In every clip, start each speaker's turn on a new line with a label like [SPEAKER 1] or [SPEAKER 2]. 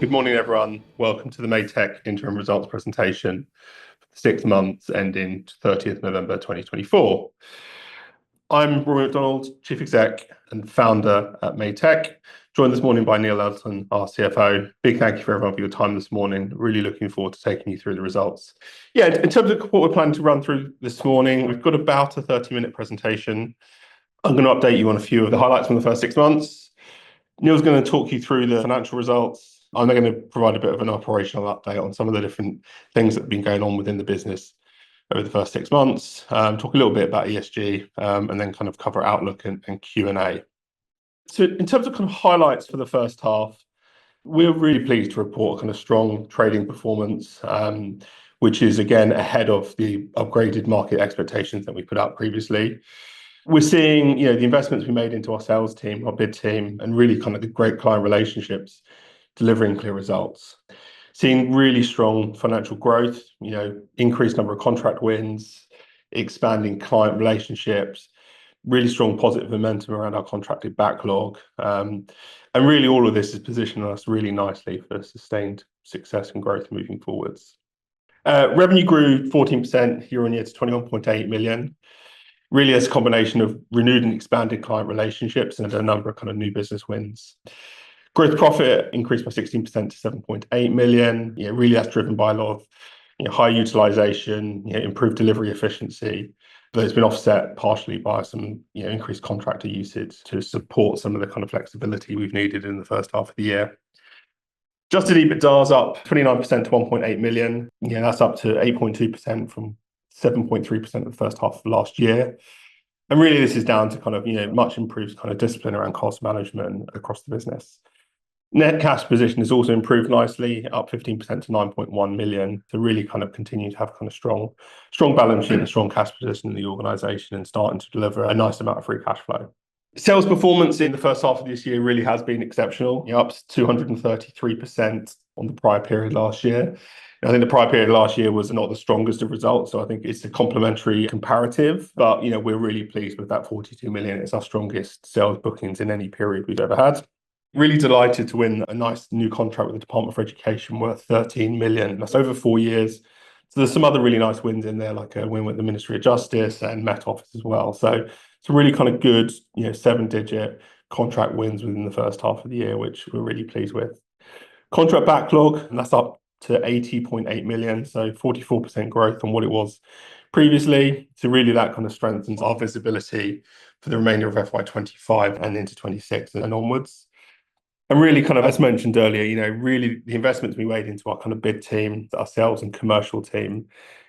[SPEAKER 1] Good morning, everyone. Welcome to the MTEC Interim Results presentation for the 6 months ending 30th November 2024. I'm Rory MacDonald, Chief Exec and Founder at MTEC, joined this morning by Elton, our CFO. Big thank you for everyone for your time this morning. Really looking forward to taking you through the results. In terms of what we're planning to run through this morning, we've got about a 30-minute presentation. I'm going to update you on a few of the highlights from the first 6 months. Neil's going to talk you through the financial results. I'm going to provide a bit of an operational update on some of the different things that have been going on within the business over the first 6 months, talk a little bit about ESG, and then kind of cover outlook and Q&A. So in terms of kind of highlights for the first half, we're really pleased to report kind of strong trading performance, which is again ahead of the upgraded market expectations that we put out previously. We're seeing, the investments we made into our sales team, our bid team, and really kind of the great client relationships delivering clear results. Seeing really strong financial growth, increased number of contract wins, expanding client relationships, really strong positive momentum around our contracted backlog. And really all of this is positioning us really nicely for sustained success and growth moving forwards. Revenue grew 14% year on year to 21.8 million. Really as a combination of renewed and expanded client relationships and a number of kind of new business wins. Gross profit increased by 16% to 7.8 million. Really that's driven by a lot of high utilization, improved delivery efficiency, but it's been offset partially by some increased contractor usage to support some of the kind of flexibility we've needed in the first half of the year. Adjusted EBITDA is up 29% to 1.8 million. That's up to 8.2% from 7.3% of the first half of last year. And really this is down to kind of much improved kind of discipline around cost management across the business. Net cash position has also improved nicely, up 15% to 9.1 million, to really kind of continue to have kind of strong balance sheet and strong cash position in the organisation and starting to deliver a nice amount of free cash flow. Sales performance in the first half of this year really has been exceptional, up 233% on the prior period last year. I think the prior period last year was not the strongest of results, so I think it's a complementary comparative, but we're really pleased with that 42 million. It's our strongest sales bookings in any period we've ever had. Really delighted to win a nice new contract with the Department for Education worth 13 million. That's over 4 years. So there's some other really nice wins in there, like a win with the Ministry of Justice and Met Office as well. So it's a really kind of good, 7-digit contract wins within the first half of the year, which we're really pleased with. Contract backlog, and that's up to 80.8 million, so 44% growth on what it was previously. So really that kind of strengthens our visibility for the remainder of FY25 and into 26 and onwards. And really kind of, as mentioned earlier, really the investments we made into our kind of bid team, our sales and commercial team,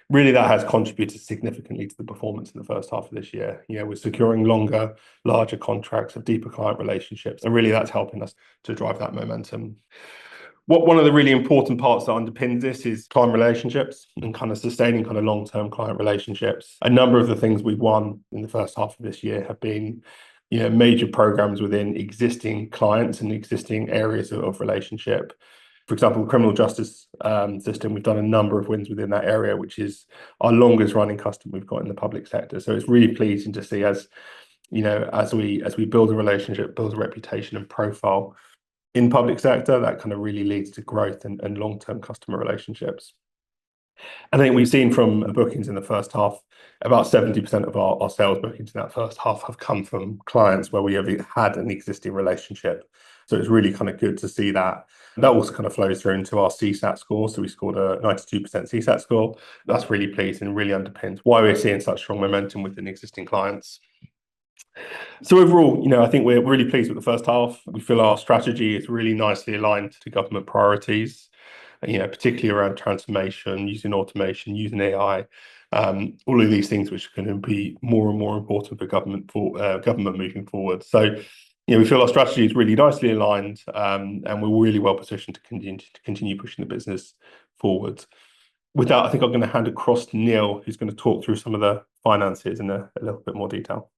[SPEAKER 1] really that has contributed significantly to the performance in the first half of this year. We're securing longer, larger contracts of deeper client relationships, and really that's helping us to drive that momentum. One of the really important parts that underpins this is client relationships and kind of sustaining kind of long-term client relationships. A number of the things we've won in the first half of this year have been major programs within existing clients and existing areas of relationship. For example, the criminal justice system, we've done a number of wins within that area, which is our longest running customer we've got in the public sector. So it's really pleasing to see as we build a relationship, build a reputation and profile in public sector, that kind of really leads to growth and long-term customer relationships. I think we've seen from the bookings in the first half, about 70% of our sales bookings in that first half have come from clients where we have had an existing relationship. So it's really kind of good to see that. That also kind of flows through into our CSAT score. So we scored a 92% CSAT score. That's really pleasing and really underpins why we're seeing such strong momentum within existing clients. So overall, I think we're really pleased with the first half. We feel our strategy is really nicely aligned to government priorities, particularly around transformation, using automation, using AI, all of these things which are going to be more and more important for government moving forward. So, we feel our strategy is really nicely aligned, and we're really well positioned to continue pushing the business forward. With that, I think I'm going to hand across to Neil, who's going to talk through some of the finances in a little bit more detail.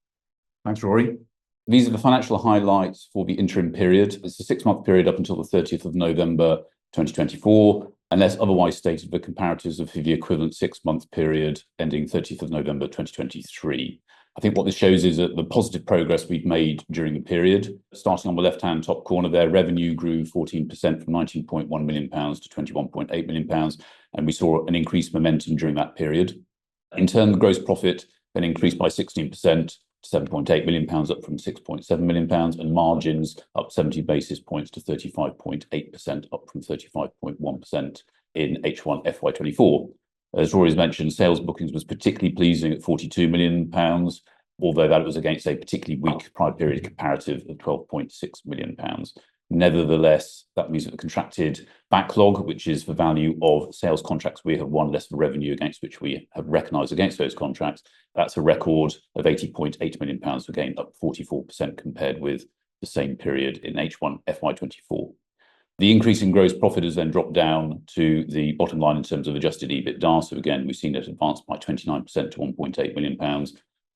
[SPEAKER 2] Thanks, Rory. These are the financial highlights for the interim period. It's a 6-month period up until the 30th of November 2024, unless otherwise stated, the comparatives of the equivalent 6-month period ending 30th of November 2023. I think what this shows is that the positive progress we've made during the period. Starting on the left-hand top corner there, revenue grew 14% from £19.1 million to £21.8 million, and we saw an increased momentum during that period. In turn, the gross profit then increased by 16% to £7.8 million, up from £6.7 million, and margins up 70 basis points to 35.8%, up from 35.1% in H1 FY24. As Rory has mentioned, sales bookings was particularly pleasing at £42 million, although that was against a particularly weak prior period comparative of £12.6 million. Nevertheless, that means that the contracted backlog, which is the value of sales contracts we have won less the revenue against which we have recognised against those contracts, that's a record of £80.8 million, again up 44% compared with the same period in H1 FY24. The increase in gross profit has then dropped down to the bottom line in terms of adjusted EBITDA. So again, we've seen it advance by 29% to £1.8 million,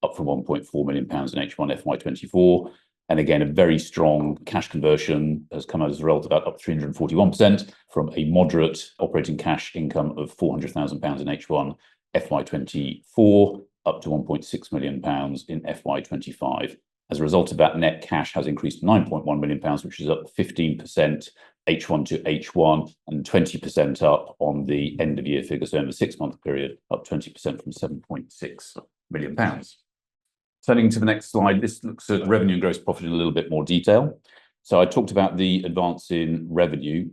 [SPEAKER 2] up from £1.4 million in H1 FY24. And again, a very strong cash conversion has come out as a result of that, up 341% from a moderate operating cash income of £400,000 in H1 FY24, up to £1.6 million in FY25. As a result of that, net cash has increased to £9.1 million, which is up 15% H1 to H1 and 20% up on the end of year figure. So in the 6-month period, up 20% from £7.6 million. Turning to the next slide, this looks at revenue and gross profit in a little bit more detail. So I talked about the advance in revenue.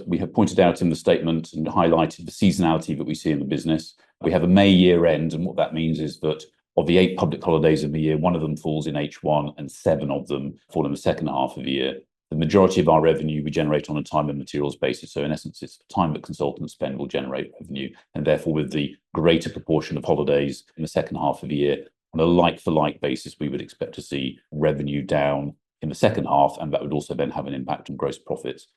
[SPEAKER 2] We have pointed out in the statement and highlighted the seasonality that we see in the business. We have a May year end, and what that means is that of the 8 public holidays of the year, 1 of them falls in H1 and 7 of them fall in the second half of the year. The majority of our revenue we generate on a time and materials basis. So in essence, it's the time that consultants spend will generate revenue. And therefore, with the greater proportion of holidays in the second half of the year, on a like-for-like basis, we would expect to see revenue down in the second half, and that would also then have an impact on gross profits.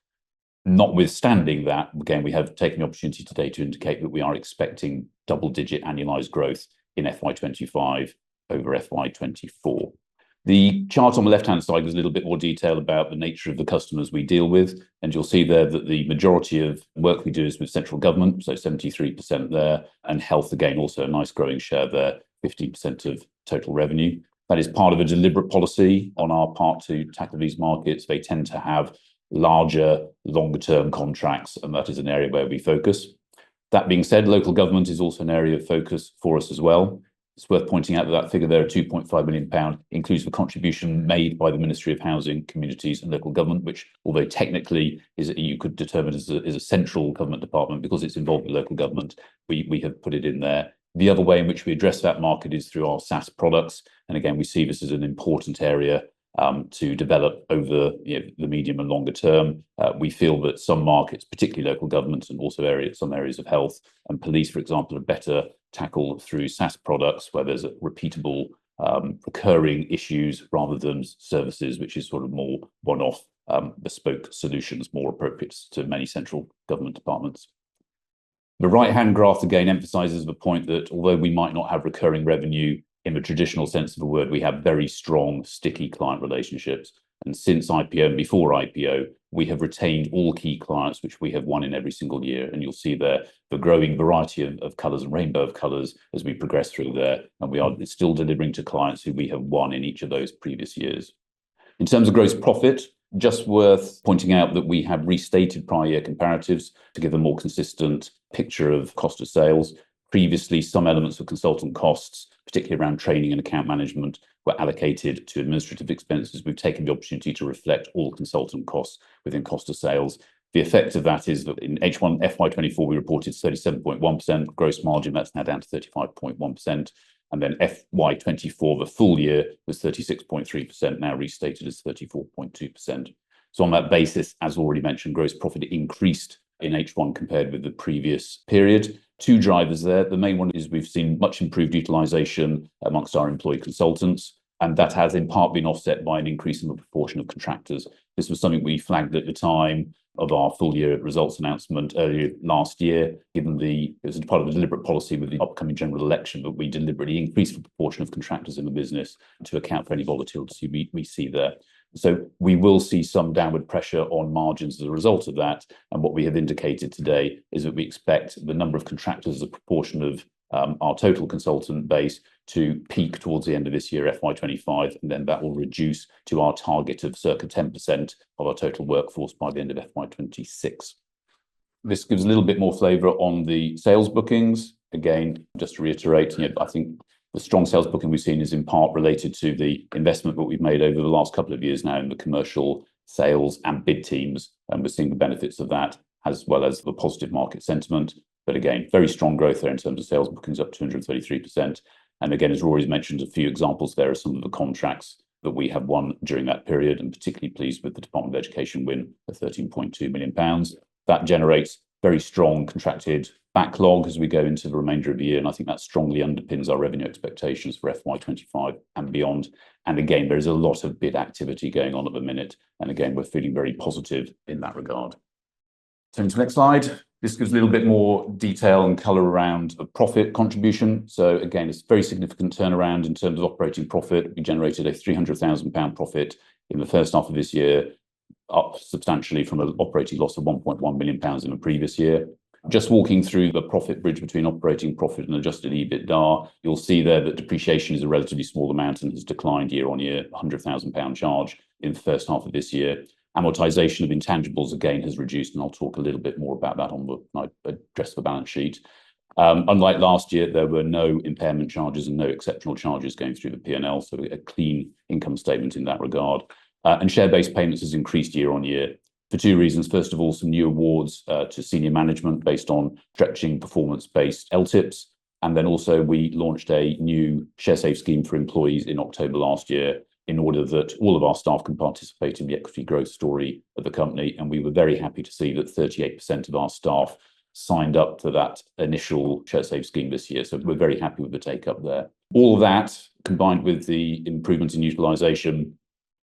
[SPEAKER 2] Notwithstanding that, again, we have taken the opportunity today to indicate that we are expecting double-digit annualized growth in FY25 over FY24. The chart on the left-hand side is a little bit more detail about the nature of the customers we deal with, and you'll see there that the majority of work we do is with central government, so 73% there, and health, again, also a nice growing share there, 15% of total revenue. That is part of a deliberate policy on our part to tackle these markets. They tend to have larger, longer-term contracts, and that is an area where we focus. That being said, local government is also an area of focus for us as well. It's worth pointing out that that figure there, £2.5 million, includes the contribution made by the Ministry of Housing, Communities and Local Government, which, although technically you could determine is a central government department because it's involved with local government, we have put it in there. The other way in which we address that market is through our SaaS products. And again, we see this as an important area to develop over the medium and longer term. We feel that some markets, particularly local governments and also some areas of health and police, for example, are better tackled through SaaS products where there's a repeatable recurring issues rather than services, which is sort of more one-off bespoke solutions, more appropriate to many central government departments. The right-hand graph again emphasizes the point that although we might not have recurring revenue in the traditional sense of the word, we have very strong, sticky client relationships. And since IPO and before IPO, we have retained all key clients, which we have won in every single year. And you'll see there the growing variety of colours and rainbow of colours as we progress through there. And we are still delivering to clients who we have won in each of those previous years. In terms of gross profit, just worth pointing out that we have restated prior year comparatives to give a more consistent picture of cost of sales. Previously, some elements of consultant costs, particularly around training and account management, were allocated to administrative expenses. We've taken the opportunity to reflect all consultant costs within cost of sales. The effect of that is that in H1 FY24, we reported 37.1% gross margin. That's now down to 35.1%. And then FY24, the full year, was 36.3%, now restated as 34.2%. So on that basis, as already mentioned, gross profit increased in H1 compared with the previous period. 2 drivers there. The main one is we've seen much improved utilisation amongst our employed consultants, and that has in part been offset by an increase in the proportion of contractors. This was something we flagged at the time of our full year results announcement earlier last year, given it was part of a deliberate policy with the upcoming general election, but we deliberately increased the proportion of contractors in the business to account for any volatility we see there. So we will see some downward pressure on margins as a result of that. And what we have indicated today is that we expect the number of contractors as a proportion of our total consultant base to peak towards the end of this year, FY25, and then that will reduce to our target of circa 10% of our total workforce by the end of FY26. This gives a little bit more flavour on the sales bookings. Again, just to reiterate, I think the strong sales booking we've seen is in part related to the investment that we've made over the last couple of years now in the commercial sales and bid teams, and we're seeing the benefits of that as well as the positive market sentiment. But again, very strong growth there in terms of sales bookings, up 233%. And again, as Rory's mentioned, a few examples there are some of the contracts that we have won during that period, and particularly pleased with the Department of Education win of £13.2 million. That generates very strong contracted backlog as we go into the remainder of the year, and I think that strongly underpins our revenue expectations for FY25 and beyond. And again, there is a lot of bid activity going on at the minute, and again, we're feeling very positive in that regard. Turning to the next slide, this gives a little bit more detail and colour around a profit contribution. So again, it's a very significant turnaround in terms of operating profit. We generated a £300,000 profit in the first half of this year, up substantially from an operating loss of £1.1 million in the previous year. Just walking through the profit bridge between operating profit and adjusted EBITDA, you'll see there that depreciation is a relatively small amount and has declined year on year, £100,000 charge in the first half of this year. Amortization of intangibles, again, has reduced, and I'll talk a little bit more about that when I address the balance sheet. Unlike last year, there were no impairment charges and no exceptional charges going through the P&L, so a clean income statement in that regard. And share-based payments has increased year on year for two reasons. First of all, some new awards to senior management based on stretching performance-based LTIPs. And then also we launched a new share save scheme for employees in October last year in order that all of our staff can participate in the equity growth story of the company. And we were very happy to see that 38% of our staff signed up for that initial share save scheme this year. So we're very happy with the take up there. All of that combined with the improvements in utilisation,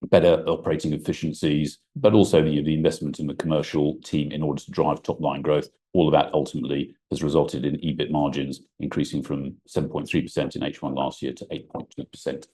[SPEAKER 2] better operating efficiencies, but also the investment in the commercial team in order to drive top line growth. All of that ultimately has resulted in EBIT margins increasing from 7.3% in H1 last year to 8.2%.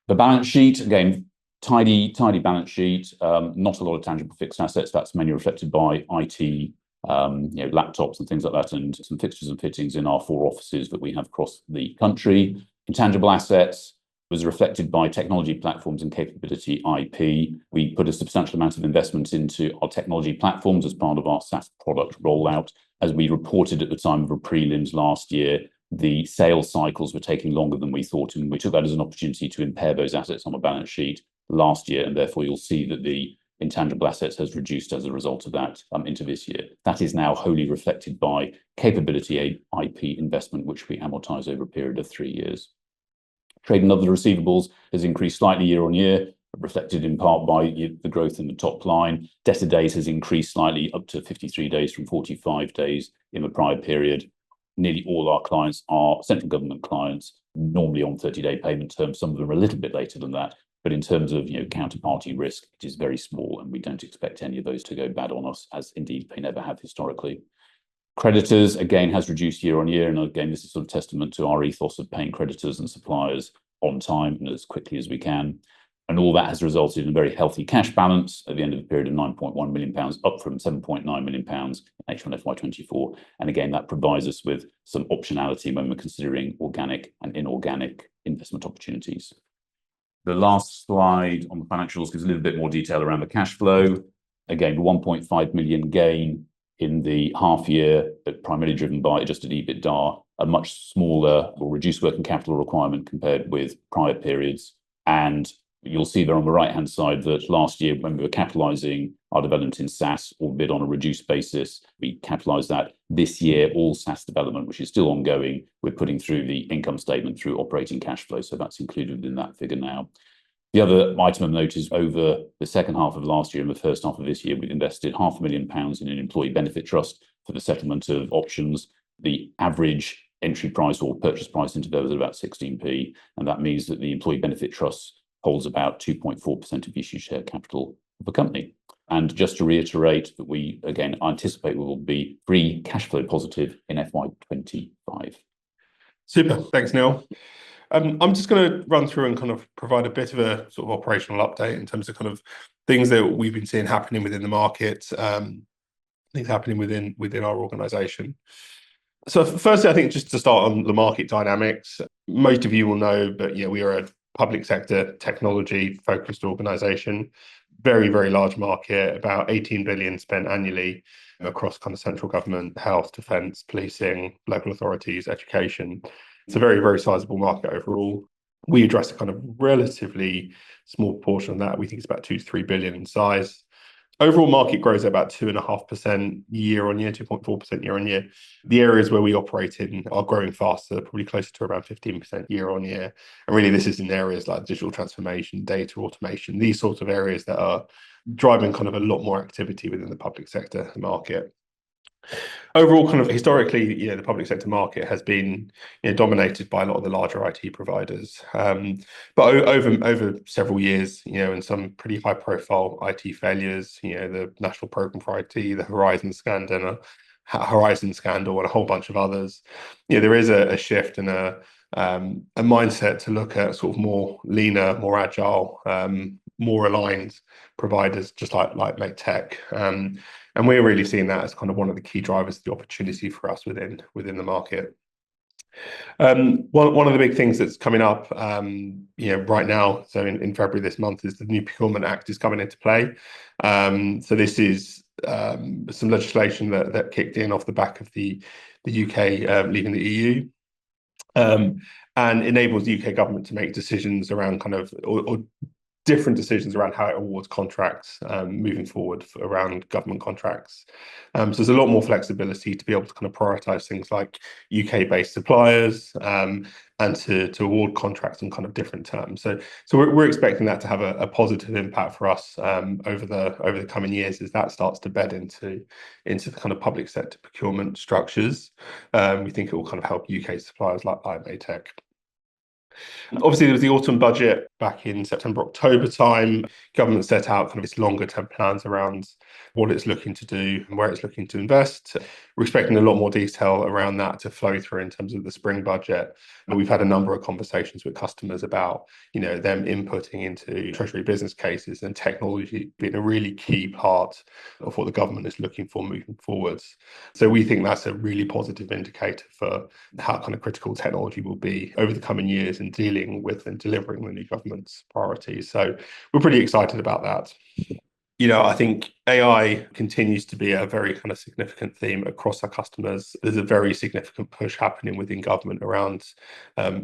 [SPEAKER 2] The balance sheet, again, tidy balance sheet, not a lot of tangible fixed assets. That's mainly reflected by IT, laptops and things like that, and some fixtures and fittings in our 4 offices that we have across the country. Intangible assets was reflected by technology platforms and capability IP. We put a substantial amount of investment into our technology platforms as part of our SaaS product rollout. As we reported at the time of the prelims last year, the sales cycles were taking longer than we thought, and we took that as an opportunity to impair those assets on the balance sheet last year, and therefore you'll see that the intangible assets has reduced as a result of that into this year. That is now wholly reflected by capability IP investment, which we amortize over a period of 3 years. Trade and other receivables has increased slightly year on year, reflected in part by the growth in the top line. Debtor days has increased slightly up to 53 days from 45 days in the prior period. Nearly all our clients are central government clients, normally on 30-day payment terms. Some of them are a little bit later than that. But in terms of counterparty risk, it is very small, and we don't expect any of those to go bad on us, as indeed they never have historically. Creditors, again, has reduced year on year. And again, this is sort of testament to our ethos of paying creditors and suppliers on time and as quickly as we can. And all that has resulted in a very healthy cash balance at the end of the period of £9.1 million, up from £7.9 million in H1 FY24. And again, that provides us with some optionality when we're considering organic and inorganic investment opportunities. The last slide on the financials gives a little bit more detail around the cash flow. Again, the 1.5 million gain in the half year, primarily driven by adjusted EBITDA, a much smaller or reduced working capital requirement compared with prior periods. And you'll see there on the right-hand side that last year, when we were capitalising our development in SaaS, albeit on a reduced basis, we capitalised that. This year, all SaaS development, which is still ongoing, we're putting through the income statement through operating cash flow. So that's included in that figure now. The other item of note is over the second half of last year and the first half of this year, we've invested £500,000 in an employee benefit trust for the settlement of options. The average entry price or purchase price into there was about 16p, and that means that the employee benefit trust holds about 2.4% of issued share capital of the company. And just to reiterate that we, again, anticipate we will be free cash flow positive in FY25.
[SPEAKER 1] Super. Thanks, Neil. I'm just going to run through and kind of provide a bit of a sort of operational update in terms of kind of things that we've been seeing happening within the market, things happening within our organisation. So firstly, I think just to start on the market dynamics, most of you will know, but we are a public sector technology focused organization, very, very large market, about 18 billion spent annually across kind of central government, health, defence, policing, local authorities, education. It's a very, very sizable market overall. We address a kind of relatively small portion of that. We think it's about 2 to 3 billion in size. Overall market grows at about 2.5% year on year, 2.4% year on year. The areas where we operate in are growing faster, probably closer to around 15% year on year. And really, this is in areas like digital transformation, data automation, these sorts of areas that are driving kind of a lot more activity within the public sector market. Overall, kind of historically, the public sector market has been dominated by a lot of the larger IT providers. But over several years, and some pretty high profile IT failures, the National Programme for IT, the Horizon scandal, and a whole bunch of others, there is a shift and a mindset to look at sort of more leaner, more agile, more aligned providers, just like MTEC. And we're really seeing that as kind of one of the key drivers of the opportunity for us within the market. One of the big things that's coming up, right now, so in February this month, is the new Procurement Act is coming into play. So this is some legislation that kicked in off the back of the UK leaving the EU. And enables the UK government to make decisions around kind of or different decisions around how it awards contracts moving forward around government contracts. So there's a lot more flexibility to be able to kind of prioritise things like UK-based suppliers and to award contracts on kind of different terms. So we're expecting that to have a positive impact for us over the coming years as that starts to bed into the kind of public sector procurement structures. We think it will kind of help UK suppliers like MTEC. Obviously, there was the autumn budget back in September, October time. Government set out kind of its longer term plans around what it's looking to do and where it's looking to invest. We're expecting a lot more detail around that to flow through in terms of the spring budget. And we've had a number of conversations with customers about, them inputting into Treasury business cases and technology being a really key part of what the government is looking for moving forwards. So we think that's a really positive indicator for how kind of critical technology will be over the coming years in dealing with and delivering the new government's priorities. So we're pretty excited about that. I think AI continues to be a very kind of significant theme across our customers. There's a very significant push happening within government around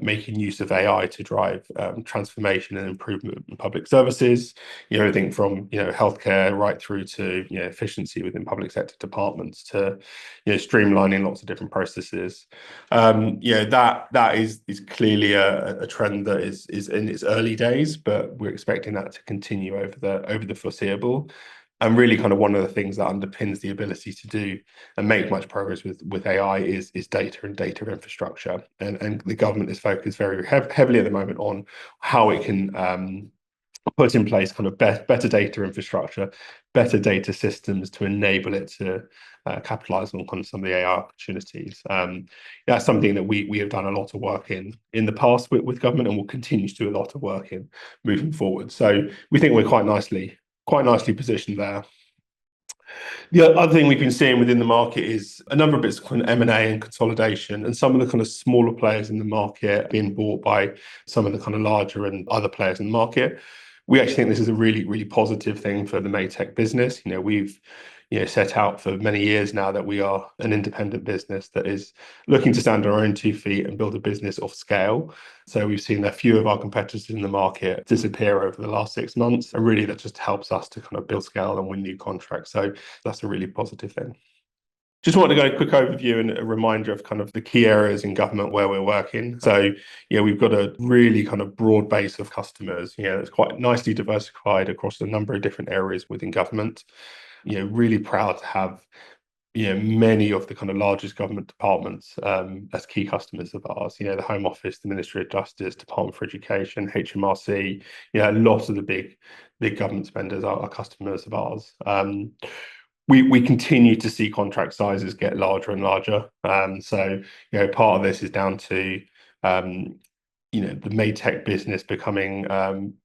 [SPEAKER 1] making use of AI to drive transformation and improvement in public services. Everything from healthcare right through to efficiency within public sector departments to streamlining lots of different processes. That is clearly a trend that is in its early days, but we're expecting that to continue over the foreseeable. And really kind of one of the things that underpins the ability to do and make much progress with AI is data and data infrastructure. And the government is focused very heavily at the moment on how it can put in place kind of better data infrastructure, better data systems to enable it to capitalize on kind of some of the AI opportunities. That's something that we have done a lot of work in the past with government and will continue to do a lot of work in moving forward. So we think we're quite nicely positioned there. The other thing we've been seeing within the market is a number of bits of kind of M&A and consolidation, and some of the kind of smaller players in the market being bought by some of the kind of larger and other players in the market. We actually think this is a really, really positive thing for the MTEC business. We've set out for many years now that we are an independent business that is looking to stand on our own 2 feet and build a business of scale. So we've seen a few of our competitors in the market disappear over the last 6 months, and really that just helps us to kind of build scale and win new contracts. So that's a really positive thing. Just wanted to go a quick overview and a reminder of kind of the key areas in government where we're working. So, we've got a really kind of broad base of customers. It's quite nicely diversified across a number of different areas within government. Really proud to have many of the kind of largest government departments as key customers of ours. The Home Office, the Ministry of Justice, Department for Education, HMRC. A lot of the big government spenders are customers of ours. We continue to see contract sizes get larger and larger. So part of this is down to the MTEC business becoming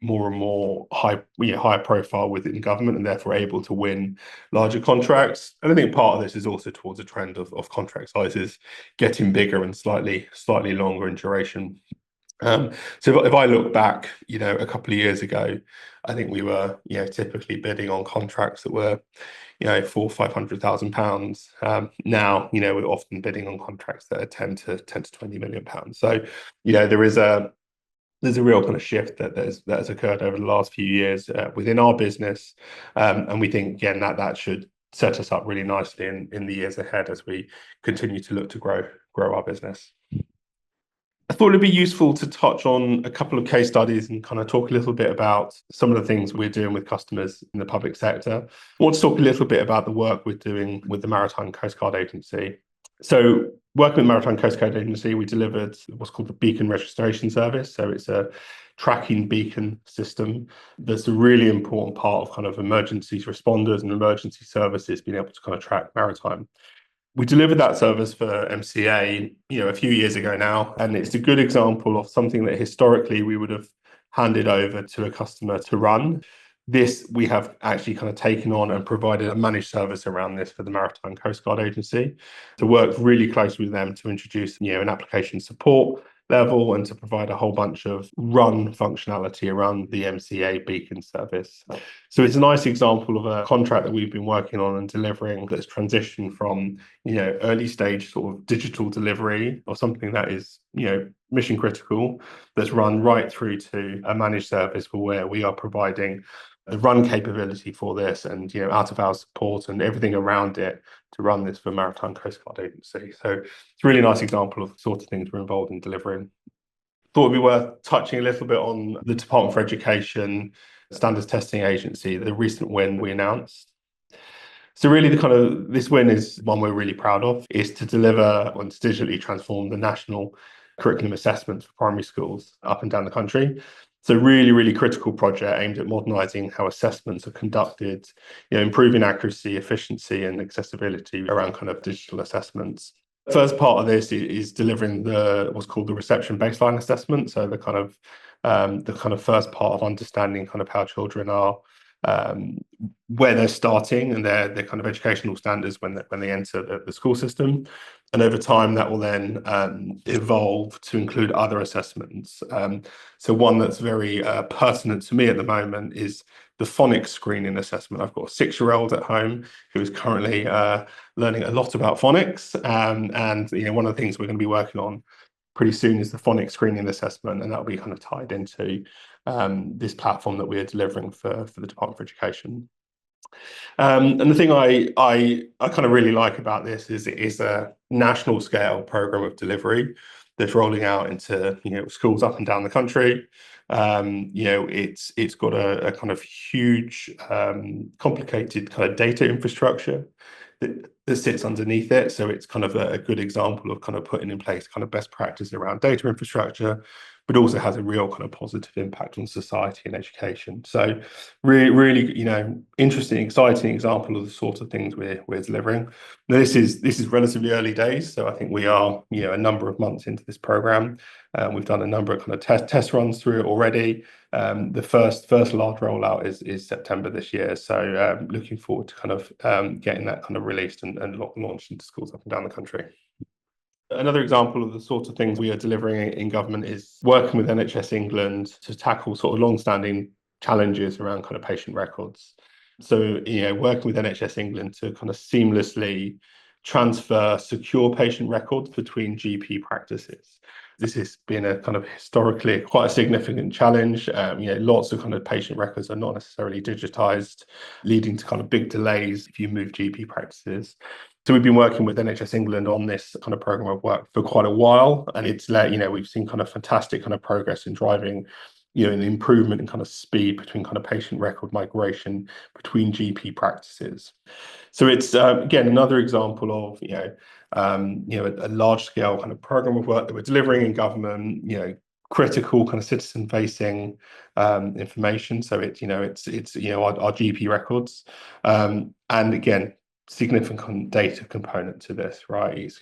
[SPEAKER 1] more and more higher profile within government, and therefore able to win larger contracts. And I think part of this is also towards a trend of contract sizes getting bigger and slightly longer in duration. So if I look back, a couple of years ago, I think we were, typically bidding on contracts that were, £400,000-500,000. Now, we're often bidding on contracts that are 10 to 20 million pounds. So, there's a real kind of shift that has occurred over the last few years within our business, and we think again that should set us up really nicely in the years ahead as we continue to look to grow our business. I thought it'd be useful to touch on a couple of case studies and kind of talk a little bit about some of the things we're doing with customers in the public sector. I want to talk a little bit about the work we're doing with the Maritime Coast Guard Agency. So working with Maritime Coast Guard Agency, we delivered what's called the Beacon Registration Service. So it's a tracking beacon system that's a really important part of kind of emergency responders and emergency services being able to kind of track maritime. We delivered that service for MCA, a few years ago now, and it's a good example of something that historically we would have handed over to a customer to run. This we have actually kind of taken on and provided a managed service around this for the Maritime Coast Guard Agency to work really closely with them to introduce, an application support level and to provide a whole bunch of run functionality around the MCA beacon service. So it's a nice example of a contract that we've been working on and delivering that's transitioned from, early stage sort of digital delivery or something that is, mission critical, that's run right through to a managed service for where we are providing the run capability for this and, out of hours support and everything around it to run this for Maritime Coast Guard Agency. So it's a really nice example of the sort of things we're involved in delivering. Thought it'd be worth touching a little bit on the Department for Education Standards Testing Agency, the recent win we announced. So really this win is one we're really proud of, is to deliver and to digitally transform the national curriculum assessments for primary schools up and down the country. So really, really critical project aimed at modernising how assessments are conducted, improving accuracy, efficiency and accessibility around kind of digital assessments. The first part of this is delivering what's called the reception baseline assessment. So the kind of first part of understanding kind of how children are, where they're starting and their kind of educational standards when they enter the school system. And over time, that will then evolve to include other assessments. So one that's very pertinent to me at the moment is the phonics screening assessment. I've got a 6-year-old at home who is currently learning a lot about phonics. And one of the things we're going to be working on pretty soon is the phonics screening assessment, and that'll be kind of tied into this platform that we are delivering for the Department for Education. And the thing I kind of really like about this is it is a national scale program of delivery that's rolling out into schools up and down the country. It's got a kind of huge complicated kind of data infrastructure that sits underneath it. So it's kind of a good example of kind of putting in place kind of best practice around data infrastructure, but also has a real kind of positive impact on society and education. So really, interesting, exciting example of the sort of things we're delivering. Now, this is relatively early days, so I think we are a number of months into this program. We've done a number of kind of test runs through it already. The first large rollout is September this year, so looking forward to kind of getting that kind of released and launched into schools up and down the country. Another example of the sort of things we are delivering in government is working with NHS England to tackle sort of long-standing challenges around kind of patient records. So, working with NHS England to kind of seamlessly transfer secure patient records between GP practices. This has been a kind of historically quite a significant challenge. Lots of kind of patient records are not necessarily digitized, leading to kind of big delays if you move GP practices. So we've been working with NHS England on this kind of program of work for quite a while, and it's we've seen kind of fantastic kind of progress in driving, an improvement in kind of speed between kind of patient record migration between GP practices. So it's again another example of a large scale kind of program of work that we're delivering in government. Critical kind of citizen facing information. So it's our GP records, and again, significant data component to this, right? It's,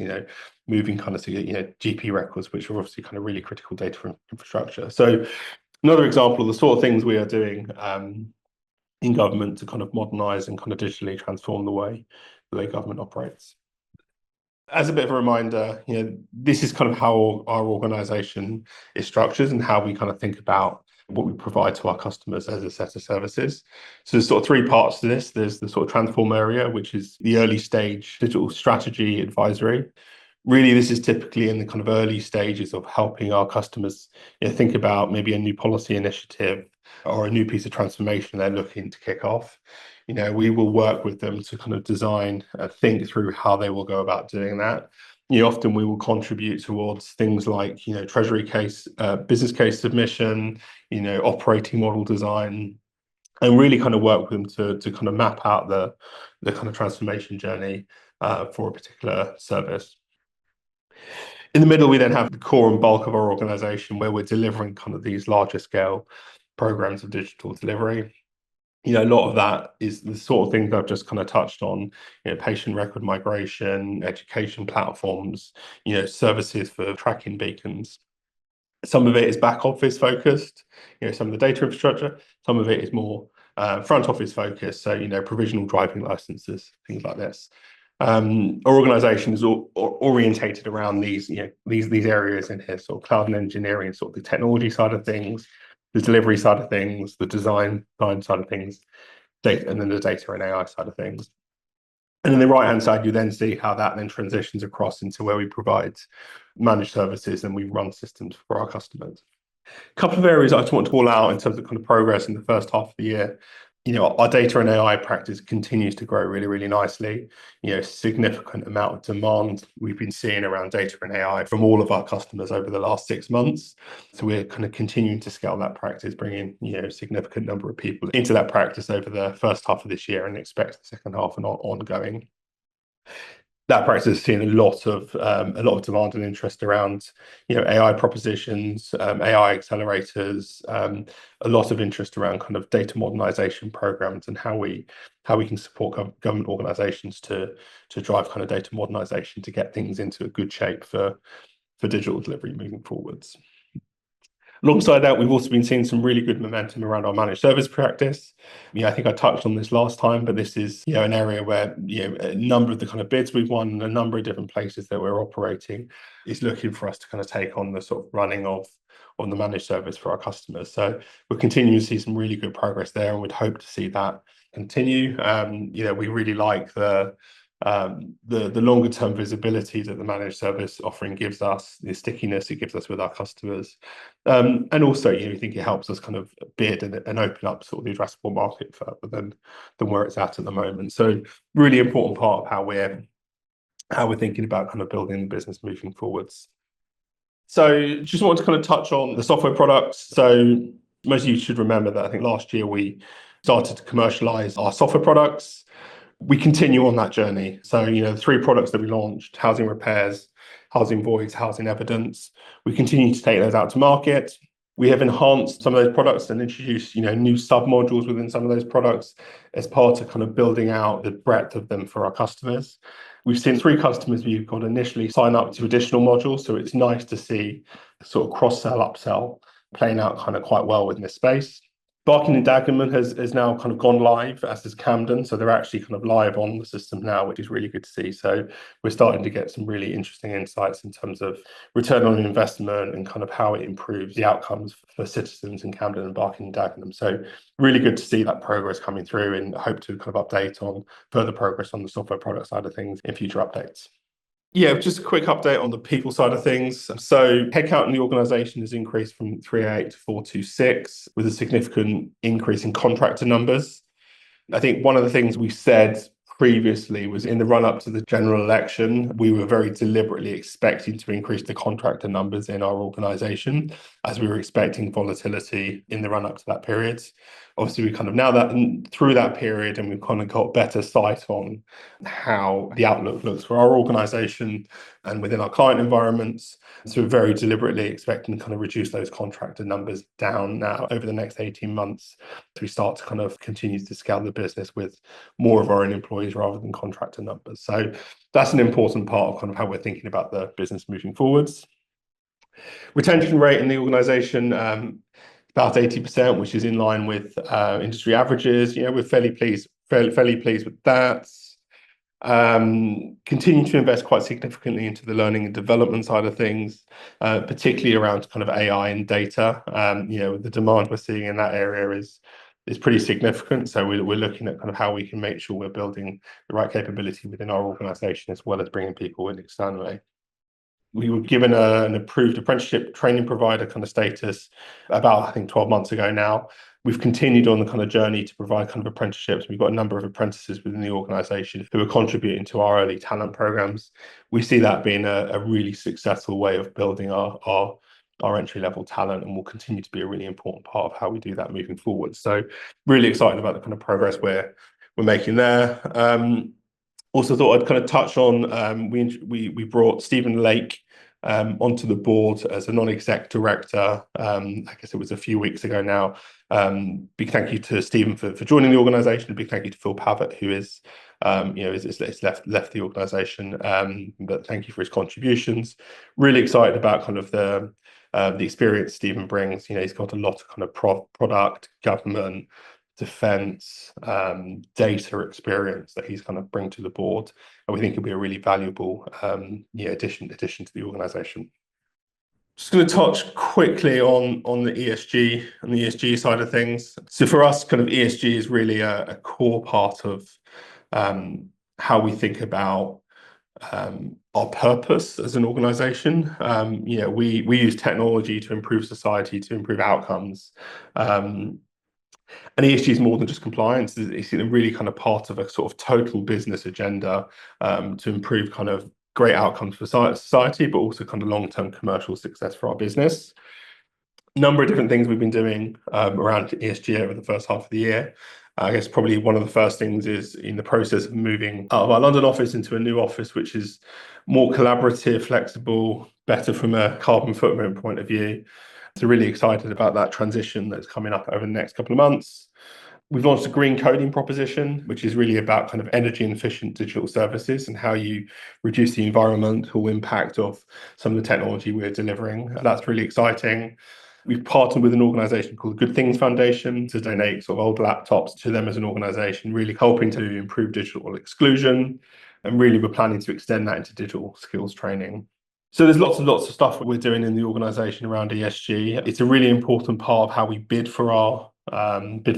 [SPEAKER 1] moving kind of to, GP records, which are obviously kind of really critical data infrastructure. So another example of the sort of things we are doing in government to kind of modernise and kind of digitally transform the way government operates. As a bit of a reminder, this is kind of how our organisation is structured and how we kind of think about what we provide to our customers as a set of services. So there's sort of three parts to this. There's the sort of transform area, which is the early stage digital strategy advisory. Really, this is typically in the kind of early stages of helping our customers think about maybe a new policy initiative or a new piece of transformation they're looking to kick off. We will work with them to kind of design, think through how they will go about doing that. Often we will contribute towards things like, treasury case, business case submission, operating model design, and really kind of work with them to kind of map out the kind of transformation journey for a particular service. In the middle, we then have the core and bulk of our organization where we're delivering kind of these larger scale programs of digital delivery. A lot of that is the sort of things I've just kind of touched on, patient record migration, education platforms, services for tracking beacons. Some of it is back office focused, some of the data infrastructure, some of it is more front office focused. So, provisional driving licenses, things like this. Our organization is orientated around these areas in here, sort of cloud and engineering, sort of the technology side of things, the delivery side of things, the design side of things, data, and then the data and AI side of things. And on the right-hand side, you then see how that then transitions across into where we provide managed services and we run systems for our customers. A couple of areas I just want to call out in terms of kind of progress in the first half of the year. Our data and AI practice continues to grow really, really nicely. Significant amount of demand we've been seeing around data and AI from all of our customers over the last 6 months. So we're kind of continuing to scale that practice, bringing a significant number of people into that practice over the first half of this year and expect the second half and ongoing. That practice has seen a lot of demand and interest around, AI propositions, AI accelerators, a lot of interest around kind of data modernization programs and how we can support government organizations to drive kind of data modernization to get things into a good shape for digital delivery moving forwards. Alongside that, we've also been seeing some really good momentum around our managed service practice. I think I touched on this last time, but this is an area where a number of the kind of bids we've won and a number of different places that we're operating is looking for us to kind of take on the sort of running of the managed service for our customers. So we're continuing to see some really good progress there, and we'd hope to see that continue. We really like the longer term visibility that the managed service offering gives us, the stickiness it gives us with our customers, and also I think it helps us kind of bid and open up sort of the addressable market further than where it's at the moment. So really important part of how we're thinking about kind of building the business moving forwards. So just want to kind of touch on the software products. So most of you should remember that I think last year we started to commercialize our software products. We continue on that journey. So, the 3 products that we launched, housing repairs, housing voids, housing evidence, we continue to take those out to market. We have enhanced some of those products and introduced, new sub-modules within some of those products as part of kind of building out the breadth of them for our customers. We've seen 3 customers we've got initially sign up to additional modules. So it's nice to see sort of cross-sell, upsell playing out kind of quite well within this space. Barking and Dagenham has now kind of gone live, as is Camden. So they're actually kind of live on the system now, which is really good to see. So we're starting to get some really interesting insights in terms of return on investment and kind of how it improves the outcomes for citizens in Camden and Barking and Dagenham. So really good to see that progress coming through, and hope to kind of update on further progress on the software product side of things in future updates. Yeah, just a quick update on the people side of things. So headcount in the organisation has increased from 308 to 426, with a significant increase in contractor numbers. I think one of the things we said previously was in the run-up to the general election, we were very deliberately expecting to increase the contractor numbers in our organisation, as we were expecting volatility in the run-up to that period. Obviously, we kind of now that through that period, and we've kind of got better sight on how the outlook looks for our organisation and within our client environments. So we're very deliberately expecting to kind of reduce those contractor numbers down now over the next 18 months as we start to kind of continue to scale the business with more of our own employees rather than contractor numbers. So that's an important part of kind of how we're thinking about the business moving forwards. Retention rate in the organisation, about 80%, which is in line with industry averages. We're fairly pleased with that. Continue to invest quite significantly into the learning and development side of things, particularly around kind of AI and data. The demand we're seeing in that area is pretty significant. So we're looking at kind of how we can make sure we're building the right capability within our organisation as well as bringing people in externally. We were given an approved apprenticeship training provider kind of status about, I think, 12 months ago now. We've continued on the kind of journey to provide kind of apprenticeships. We've got a number of apprentices within the organisation who are contributing to our early talent programs. We see that being a really successful way of building our entry-level talent, and will continue to be a really important part of how we do that moving forward. So really excited about the kind of progress we're making there. Also thought I'd kind of touch on, we brought Stephen Lake onto the board as a non-exec director. I guess it was a few weeks ago now. Big thank you to Stephen for joining the organisation. A big thank you to Phil Pavitt, who is left the organisation. But thank you for his contributions. Really excited about kind of the experience Stephen brings. He's got a lot of kind of product, government, defence, data experience that he's kind of bring to the board, and we think it'll be a really valuable addition to the organisation. Just going to touch quickly on the ESG side of things. So for us, kind of ESG is really a core part of how we think about our purpose as an organisation. We use technology to improve society, to improve outcomes. And ESG is more than just compliance. It's really kind of part of a sort of total business agenda to improve kind of great outcomes for society, but also kind of long-term commercial success for our business. A number of different things we've been doing around ESG over the first half of the year. I guess probably one of the first things is in the process of moving out of our London office into a new office, which is more collaborative, flexible, better from a carbon footprint point of view. So really excited about that transition that's coming up over the next couple of months. We've launched a green coding proposition, which is really about kind of energy and efficient digital services and how you reduce the environmental impact of some of the technology we're delivering. That's really exciting. We've partnered with an organisation called Good Things Foundation to donate sort of old laptops to them as an organisation, really helping to improve digital exclusion. And really, we're planning to extend that into digital skills training. So there's lots of stuff we're doing in the organisation around ESG. It's a really important part of how we bid for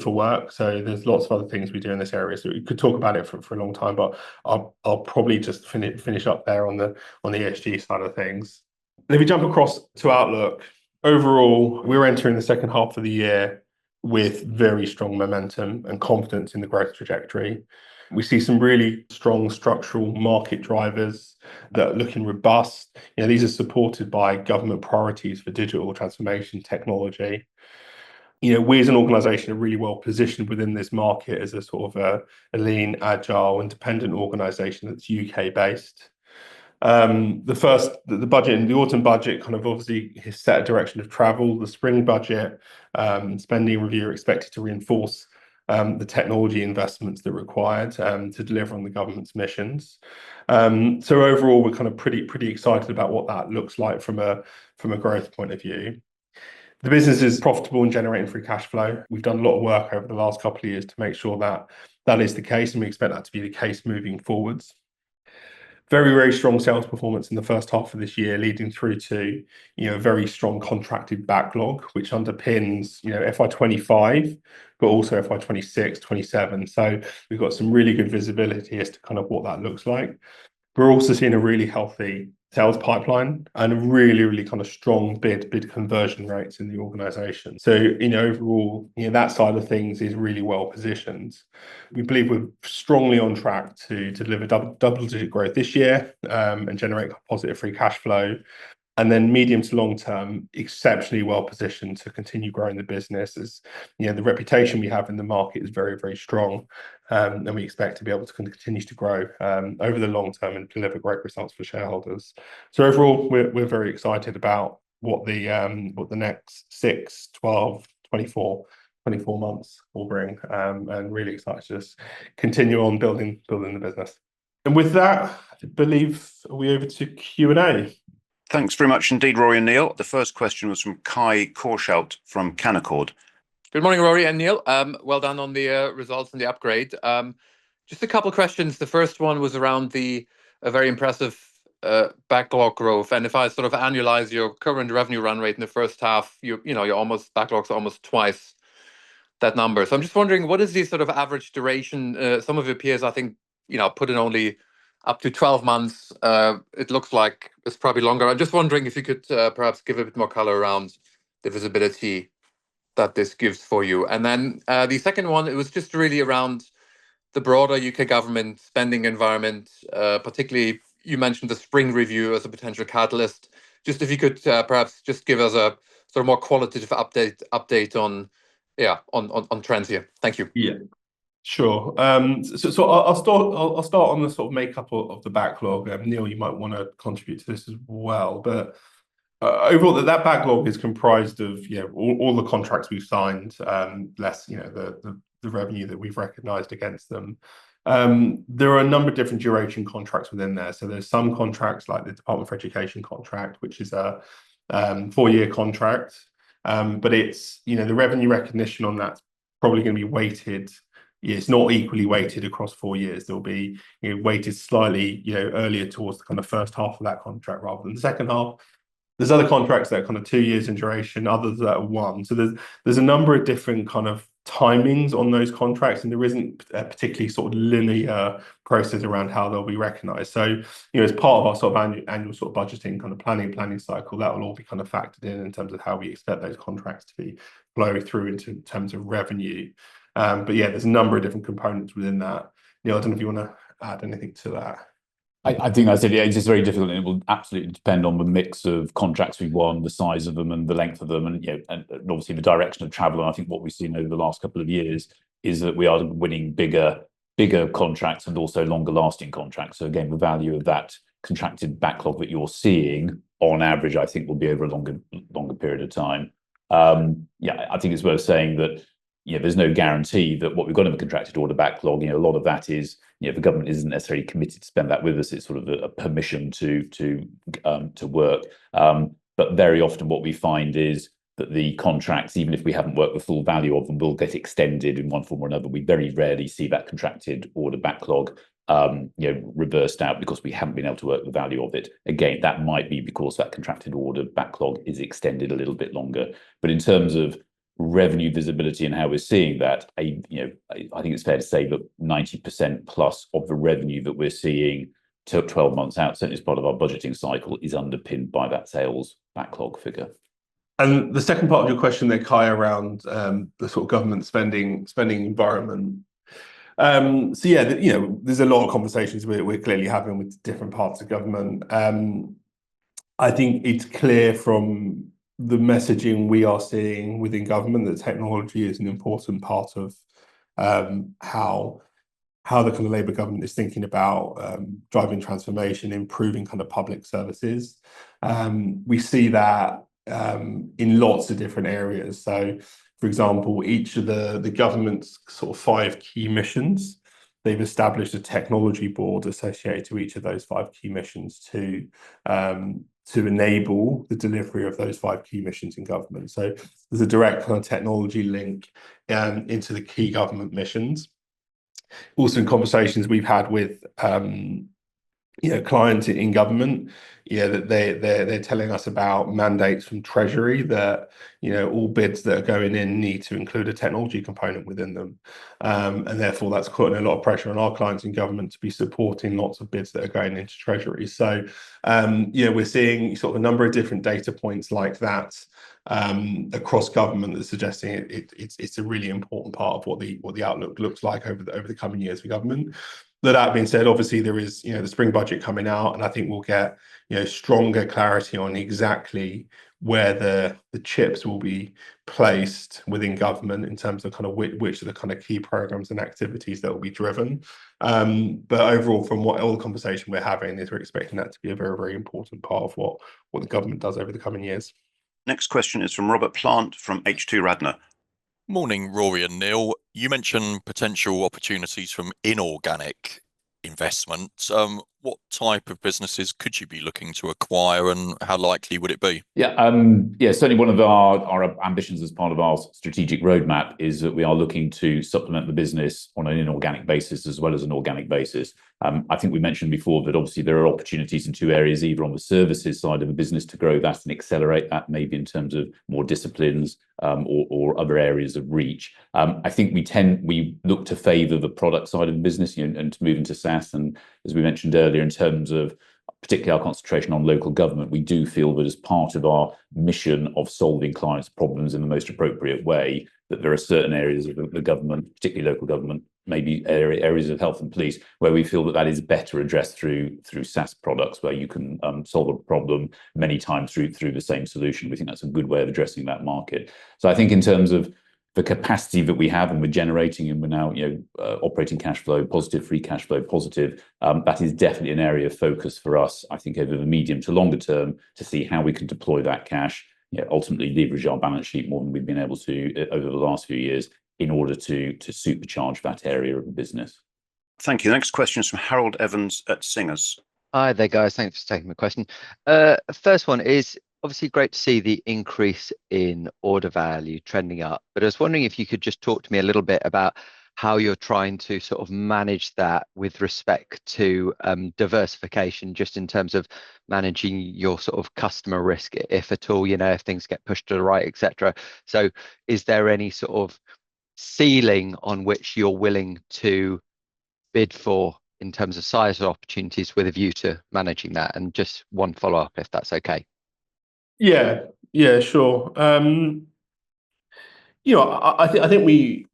[SPEAKER 1] work. So there's lots of other things we do in this area. So we could talk about it for a long time, but I'll probably just finish up there on the ESG side of things. And if we jump across to Outlook, overall, we're entering the second half of the year with very strong momentum and confidence in the growth trajectory. We see some really strong structural market drivers that are looking robust. These are supported by government priorities for digital transformation technology. We as an organisation are really well positioned within this market as a sort of a lean, agile, independent organisation that's UK based. The budget and the autumn budget kind of obviously has set a direction of travel. The spring budget spending review are expected to reinforce the technology investments that are required to deliver on the government's missions. So overall, we're kind of pretty excited about what that looks like from a growth point of view. The business is profitable and generating free cash flow. We've done a lot of work over the last couple of years to make sure that is the case, and we expect that to be the case moving forwards. Very, very strong sales performance in the first half of this year, leading through to a very strong contracted backlog, which underpins FY25, but also FY26, 27. So we've got some really good visibility as to kind of what that looks like. We're also seeing a really healthy sales pipeline and really kind of strong bid conversion rates in the organisation. So overall, that side of things is really well positioned. We believe we're strongly on track to deliver double-digit growth this year and generate positive free cash flow. And then medium to long term, exceptionally well positioned to continue growing the business. As you know, the reputation we have in the market is very, very strong, and we expect to be able to continue to grow over the long term and deliver great results for shareholders. So overall, we're very excited about what the next 6, 12, 24 months will bring, and really excited to just continue on building the business. And with that, I believe we're over to Q&A.
[SPEAKER 3] Thanks very much indeed, Rory and Neil. The first question was from Kai Korshout from Canaccord.
[SPEAKER 4] Good morning, Rory and Neil. Well done on the results and the upgrade. Just a couple of questions. The first one was around a very impressive backlog growth. And if I sort of annualize your current revenue run rate in the first half, your backlog's almost twice that number. So I'm just wondering, what is the sort of average duration? Some of your peers, I think, put in only up to 12 months. It looks like it's probably longer. I'm just wondering if you could perhaps give a bit more color around the visibility that this gives for you. And then the second one, it was just really around the broader UK government spending environment, particularly you mentioned the spring review as a potential catalyst. Just if you could perhaps just give us a sort of more qualitative update on trends here. Thank you.
[SPEAKER 1] Yeah. Sure. So I'll start on the sort of makeup of the backlog. Neil, you might want to contribute to this as well. But overall, that backlog is comprised of all the contracts we've signed, less the revenue that we've recognised against them. There are a number of different duration contracts within there. So there's some contracts like the Department for Education contract, which is a 4-year contract. But it's the revenue recognition on that's probably going to be weighted. It's not equally weighted across 4 years. There'll be weighted slightly earlier towards the kind of first half of that contract rather than the second half. There's other contracts that are kind of 2 years in duration, others that are 1. So there's a number of different kind of timings on those contracts, and there isn't a particularly sort of linear process around how they'll be recognised. So as part of our sort of annual sort of budgeting kind of planning cycle, that will all be kind of factored in terms of how we expect those contracts to be flow through into terms of revenue. But yeah, there's a number of different components within that. Neil, I don't know if you want to add anything to that.
[SPEAKER 2] I think I said, it's just very difficult, and it will absolutely depend on the mix of contracts we've won, the size of them, and the length of them, and and obviously the direction of travel. And I think what we've seen over the last couple of years is that we are winning bigger contracts and also longer lasting contracts. So again, the value of that contracted backlog that you're seeing on average, I think, will be over a longer period of time. I think it's worth saying that there's no guarantee that what we've got in the contracted order backlog, a lot of that is, the government isn't necessarily committed to spend that with us. It's sort of a permission to work. But very often what we find is that the contracts, even if we haven't worked the full value of them, will get extended in one form or another. We very rarely see that contracted order backlog reversed out because we haven't been able to work the value of it. Again, that might be because that contracted order backlog is extended a little bit longer. But in terms of revenue visibility and how we're seeing that, I think it's fair to say that 90% plus of the revenue that we're seeing 12 months out, certainly as part of our budgeting cycle, is underpinned by that sales backlog figure.
[SPEAKER 1] And the second part of your question there, Kai, around the sort of government spending environment. So yeah, there's a lot of conversations we're clearly having with different parts of government. I think it's clear from the messaging we are seeing within government that technology is an important part of how the kind of Labour government is thinking about driving transformation, improving kind of public services. We see that in lots of different areas. So, for example, each of the government's sort of 5 key missions, they've established a technology board associated to each of those 5 key missions to enable the delivery of those 5 key missions in government. So there's a direct kind of technology link into the key government missions. Also, in conversations we've had with clients in government, that they're telling us about mandates from Treasury that all bids that are going in need to include a technology component within them, and therefore that's putting a lot of pressure on our clients in government to be supporting lots of bids that are going into Treasury. So we're seeing sort of a number of different data points like that across government that's suggesting it's a really important part of what the outlook looks like over the coming years for government. That being said, obviously there is, the spring budget coming out, and I think we'll get, stronger clarity on exactly where the chips will be placed within government in terms of kind of which are the kind of key programs and activities that will be driven. But overall, from all the conversation we're having, is we're expecting that to be a very, very important part of what the government does over the coming years.
[SPEAKER 3] Next question is from Robert Plant from H2 Radnor.
[SPEAKER 5] Morning, Rory and Neil. You mentioned potential opportunities from inorganic investment. What type of businesses could you be looking to acquire, and how likely would it be?
[SPEAKER 2] Yeah, certainly one of our ambitions as part of our strategic roadmap is that we are looking to supplement the business on an inorganic basis as well as an organic basis. I think we mentioned before that obviously there are opportunities in two areas, either on the services side of the business to grow that and accelerate that, maybe in terms of more disciplines or other areas of reach. I think we look to favour the product side of the business, and to move into SaaS. And as we mentioned earlier, in terms of particularly our concentration on local government, we do feel that as part of our mission of solving clients' problems in the most appropriate way, that there are certain areas of the government, particularly local government, maybe areas of health and police, where we feel that is better addressed through SaaS products, where you can solve a problem many times through the same solution. We think that's a good way of addressing that market. So I think in terms of the capacity that we have, and we're generating, and we're now operating cash flow positive, free cash flow positive, that is definitely an area of focus for us, I think, over the medium to longer term, to see how we can deploy that cash, ultimately leverage our balance sheet more than we've been able to over the last few years, in order to supercharge that area of the business.
[SPEAKER 3] Thank you. The next question is from Harold Evans at Singers.
[SPEAKER 6] Hi there, guys. Thanks for taking my question. First one is obviously great to see the increase in order value trending up, but I was wondering if you could just talk to me a little bit about how you're trying to sort of manage that with respect to diversification, just in terms of managing your sort of customer risk, if at all, if things get pushed to the right, etc. So is there any sort of ceiling on which you're willing to bid for in terms of size of opportunities with a view to managing that? And just one follow-up, if that's okay.
[SPEAKER 1] Yeah, sure. I think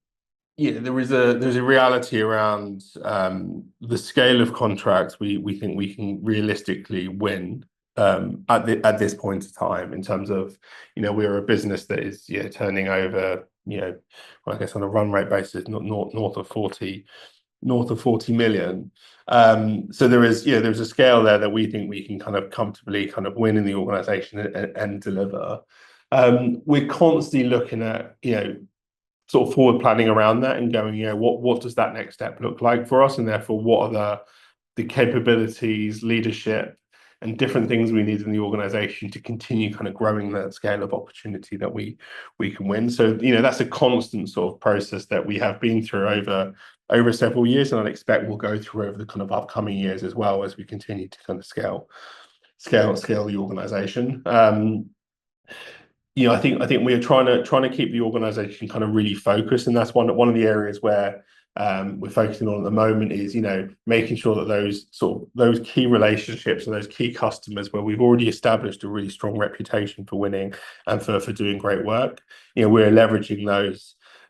[SPEAKER 1] there's a reality around the scale of contracts we think we can realistically win at this point in time, in terms of we're a business that is turning over I guess on a run rate basis north of 40 million. So there's a scale there that we think we can kind of comfortably kind of win in the organization and deliver. We're constantly looking at sort of forward planning around that and going, what does that next step look like for us, and therefore what are the capabilities, leadership, and different things we need in the organization to continue kind of growing that scale of opportunity that we can win. So that's a constant sort of process that we have been through over several years, and I'd expect we'll go through over the kind of upcoming years as well, as we continue to kind of scale the organization. I think we're trying to keep the organization kind of really focused, and that's one of the areas where we're focusing on at the moment, is making sure that those key relationships and those key customers where we've already established a really strong reputation for winning and for doing great work, we're leveraging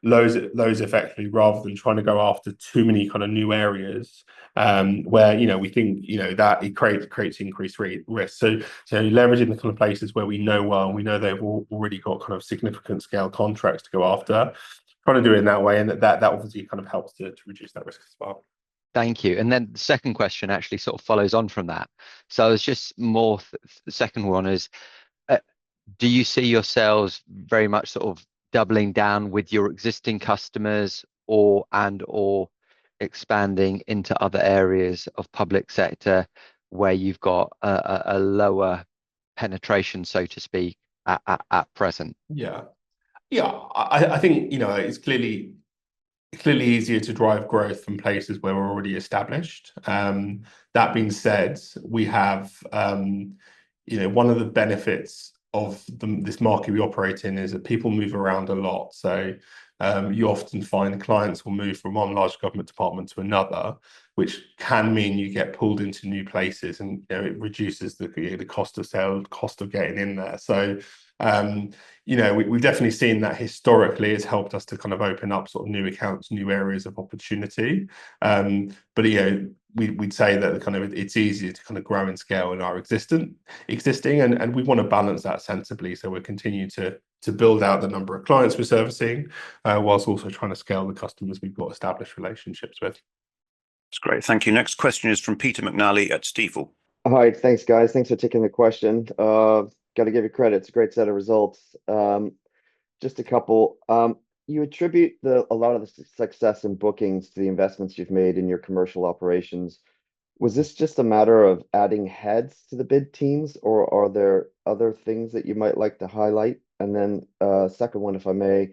[SPEAKER 1] those effectively, rather than trying to go after too many kind of new areas where we think that it creates increased risk. So leveraging the kind of places where we know well, and we know they've already got kind of significant scale contracts to go after, trying to do it in that way, and that obviously kind of helps to reduce that risk as well.
[SPEAKER 6] Thank you. And then the second question actually sort of follows on from that. So it's just more, the second one is, do you see yourselves very much sort of doubling down with your existing customers, or expanding into other areas of public sector where you've got a lower penetration, so to speak, at present?
[SPEAKER 1] I think it's clearly easier to drive growth from places where we're already established. That being said, we have one of the benefits of this market we operate in is that people move around a lot. So you often find clients will move from one large government department to another, which can mean you get pulled into new places, and it reduces the cost of sale, cost of getting in there. So we've definitely seen that historically. It's helped us to kind of open up sort of new accounts, new areas of opportunity. But we'd say that kind of it's easier to kind of grow and scale in our existing, and we want to balance that sensibly. So we're continuing to build out the number of clients we're servicing, whilst also trying to scale the customers we've got established relationships with.
[SPEAKER 3] That's great. Thank you. Next question is from Peter McNally at Stifel.
[SPEAKER 7] Hi, thanks, guys. Thanks for taking the question. Got to give you credit. It's a great set of results. Just a couple. You attribute a lot of the success in bookings to the investments you've made in your commercial operations. Was this just a matter of adding heads to the bid teams, or are there other things that you might like to highlight? And then second one, if I may,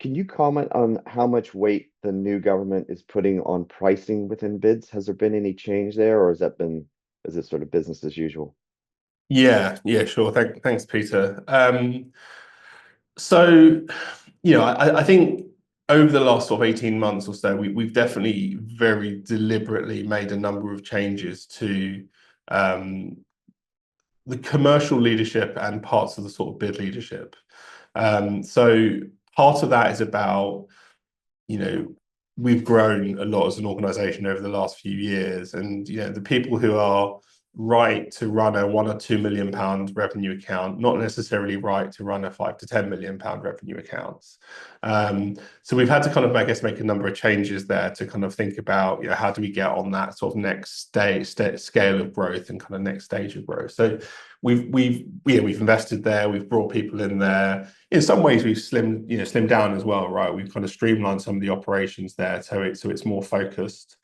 [SPEAKER 7] can you comment on how much weight the new government is putting on pricing within bids? Has there been any change there, or is it sort of business as usual?
[SPEAKER 1] Yeah, sure. Thanks, Peter. So, I think over the last sort of 18 months or so, we've definitely very deliberately made a number of changes to the commercial leadership and parts of the sort of bid leadership. So part of that is about, we've grown a lot as an organization over the last few years, and the people who are right to run a £1 or £2 million revenue account, not necessarily right to run a £5 to £10 million revenue accounts. So we've had to kind of, I guess, make a number of changes there to kind of think about, how do we get on that sort of next scale of growth and kind of next stage of growth. So we've invested there. We've brought people in there. In some ways, we've slimmed down as well, right? We've kind of streamlined some of the operations there, so it's more focused.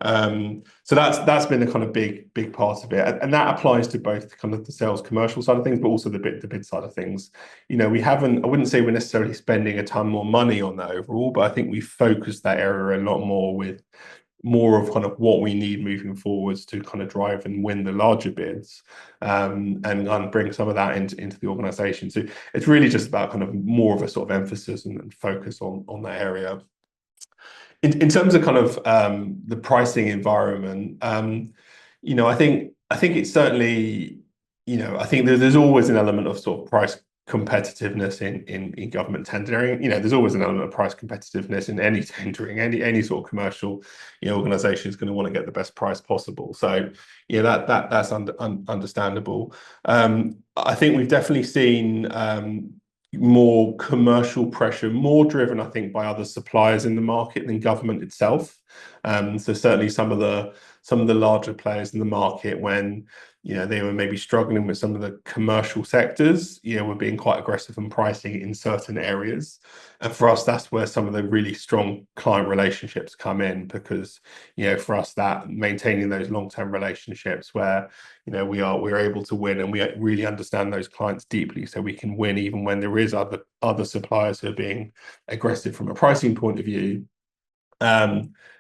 [SPEAKER 1] So that's been a kind of big part of it, and that applies to both kind of the sales commercial side of things, but also the bid side of things. I wouldn't say we're necessarily spending a ton more money on that overall, but I think we focused that area a lot more with more of kind of what we need moving forwards to kind of drive and win the larger bids, and bring some of that into the organization. So it's really just about kind of more of a sort of emphasis and focus on that area. In terms of kind of the pricing environment, I think it's certainly, I think there's always an element of sort of price competitiveness in government tendering. There's always an element of price competitiveness in any tendering. Any sort of commercial organization is going to want to get the best price possible. So that's understandable. I think we've definitely seen more commercial pressure, more driven, I think, by other suppliers in the market than government itself. So certainly some of the larger players in the market, when they were maybe struggling with some of the commercial sectors, were being quite aggressive in pricing in certain areas. And for us, that's where some of the really strong client relationships come in, because for us, that maintaining those long-term relationships where we're able to win, and we really understand those clients deeply, so we can win even when there is other suppliers who are being aggressive from a pricing point of view.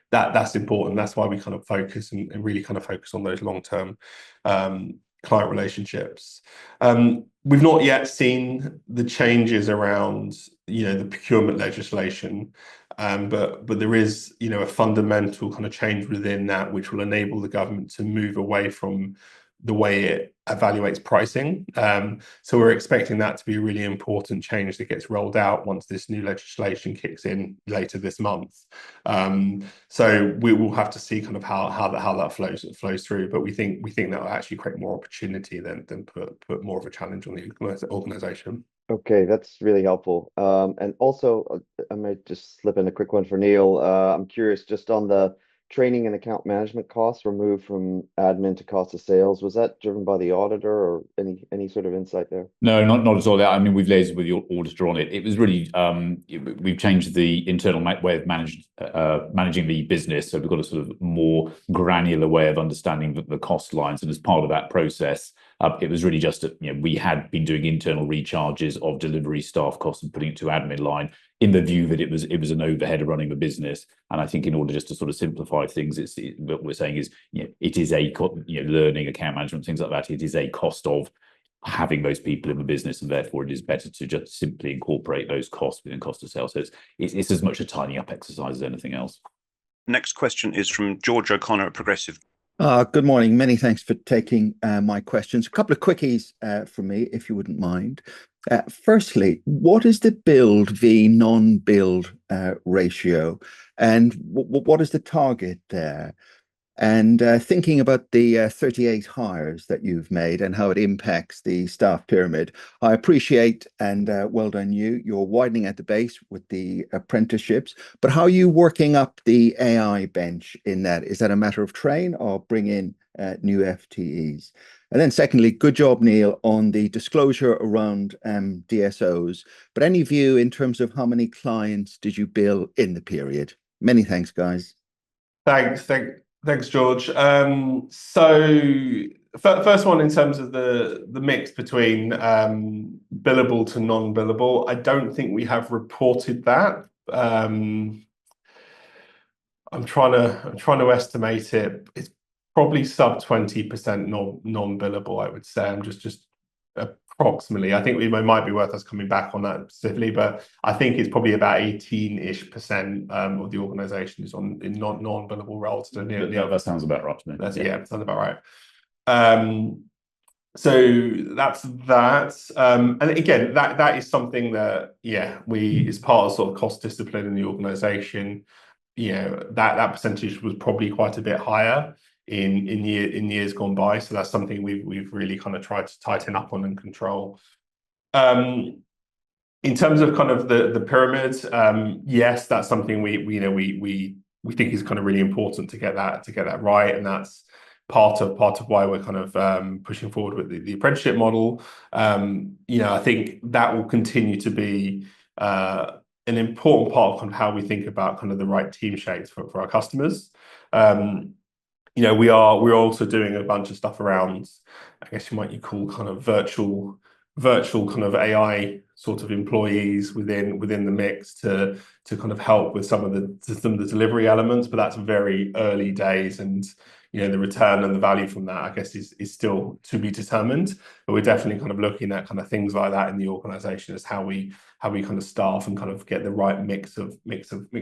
[SPEAKER 1] That's important. That's why we kind of focus and really kind of focus on those long-term client relationships. We've not yet seen the changes around the procurement legislation, but there is a fundamental kind of change within that, which will enable the government to move away from the way it evaluates pricing. So we're expecting that to be a really important change that gets rolled out once this new legislation kicks in later this month. So we will have to see kind of how that flows through, but we think that will actually create more opportunity than put more of a challenge on the organisation.
[SPEAKER 7] Okay, that's really helpful. And also, I might just slip in a quick one for Neil. I'm curious, just on the training and account management costs were moved from admin to cost of sales. Was that driven by the auditor, or any sort of insight there?
[SPEAKER 2] No, not at all. I mean, we've liaised with the auditor on it. It was really we've changed the internal way of managing the business, so we've got a sort of more granular way of understanding the cost lines. And as part of that process, it was really just we had been doing internal recharges of delivery staff costs and putting it to admin line, in the view that it was an overhead of running the business. And I think in order just to sort of simplify things, what we're saying is it is a learning, account management, things like that. It is a cost of having those people in the business, and therefore it is better to just simply incorporate those costs within cost of sales. So it's as much a tidying up exercise as anything else.
[SPEAKER 3] Next question is from George O'Connor at Progressive.
[SPEAKER 8] Good morning. Many thanks for taking my questions. A couple of quickies from me, if you wouldn't mind. Firstly, what is the build v non-build ratio, and what is the target there? And thinking about the 38 hires that you've made and how it impacts the staff pyramid, I appreciate and well done you're widening at the base with the apprenticeships, but how are you working up the AI bench in that? Is that a matter of train or bring in new FTEs? And then secondly, good job, Neil, on the disclosure around DSOs, but any view in terms of how many clients did you bill in the period? Many thanks, guys.
[SPEAKER 1] Thanks, George. So first one, in terms of the mix between billable to non-billable, I don't think we have reported that. I'm trying to estimate it. It's probably sub 20% non-billable, I would say. I'm just approximately. I think it might be worth us coming back on that specifically, but I think it's probably about 18-ish% of the organisation is in non-billable roles. So
[SPEAKER 2] that sounds about right to me.
[SPEAKER 1] Yeah, sounds about right. So that's that. And again, that is something that is part of sort of cost discipline in the organisation. That percentage was probably quite a bit higher in years gone by. So that's something we've really kind of tried to tighten up on and control. In terms of kind of the pyramids, yes, that's something we think is kind of really important to get that right, and that's part of why we're kind of pushing forward with the apprenticeship model. I think that will continue to be an important part of kind of how we think about kind of the right team shapes for our customers. We're also doing a bunch of stuff around, I guess you call kind of virtual kind of AI sort of employees within the mix to kind of help with some of the delivery elements, but that's very early days, and the return and the value from that, I guess, is still to be determined. But we're definitely kind of looking at kind of things like that in the organisation as how we kind of staff and kind of get the right mix of